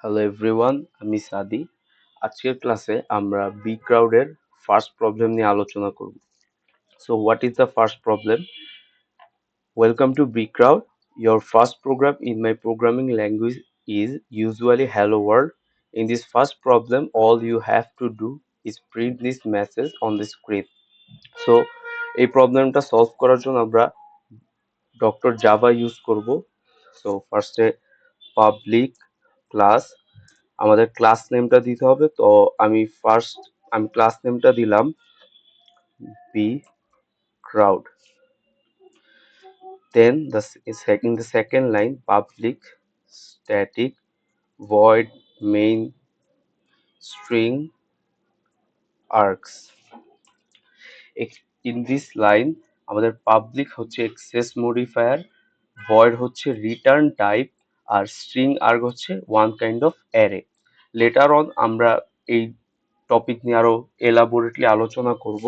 Hello everyone, আমি সাদি। আজকের ক্লাসে আমরা বি ক্রাউডের ফার্স্ট প্রবলেম নিয়ে আলোচনা করব। So what is the first problem? Welcome to B crowd. Your first program in my programming language is usually hello world. In this first problem, all you have to do is print this message on the screen. So এই প্রবলেমটা solve করার জন্য আমরা doctor Java use করব। So ফার্স্টে public class, আমাদের class নেমটা দিতে হবে। তো আমি ক্লাস নেমটা দিলাম B crowd. Then in the second line, public static void main string args. In this line আমাদের পাবলিক হচ্ছে এক্সেস মডিফায়ার, ভয়েড হচ্ছে রিটার্ন টাইপ, আর স্ট্রিং আর্গ হচ্ছে one kind of array. Letter on আমরা এই topic নিয়ে আরো elaborately আলোচনা করব।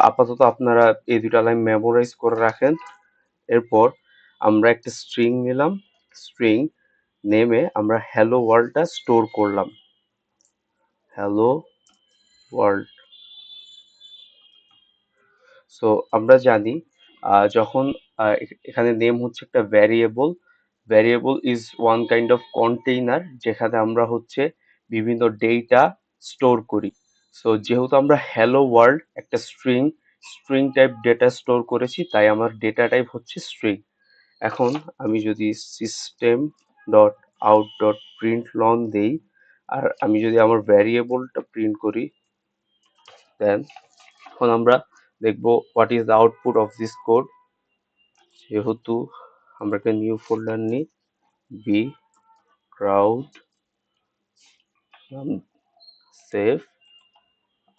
আপাতত আপনারা এই দুটা লাইন মেমোরাইজ করে রাখেন। এরপর আমরা একটা স্ট্রিং নিলাম, স্ট্রিং নেমে আমরা হ্যালো ওয়ার্ল্ডটা স্টোর করলাম, হ্যালো ওয়ার্ল্ড। সো আমরা জানি যখন এখানে নেম হচ্ছে একটা variable, variable is one kind of container যেখানে আমরা হচ্ছে বিভিন্ন ডেটা স্টোর করি। সো যেহেতু আমরা হ্যালো ওয়ার্ল্ড একটা string string type data store করেছি, তাই আমার ডেটা টাইপ হচ্ছে স্ট্রিং। এখন আমি যদি system dot out dot print ln দেই, আর আমি যদি আমার ভ্যারিয়েবলটা প্রিন্ট করি, দেন এখন আমরা দেখবো what is the output of this code. যেহেতু আমরা একটা নিউ ফোল্ডার নিই, B crowd, save.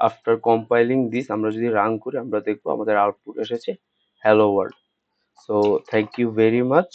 After compiling this আমরা যদি রান করি, আমরা দেখবো আমাদের আউটপুট এসেছে hello world. So thank you very much.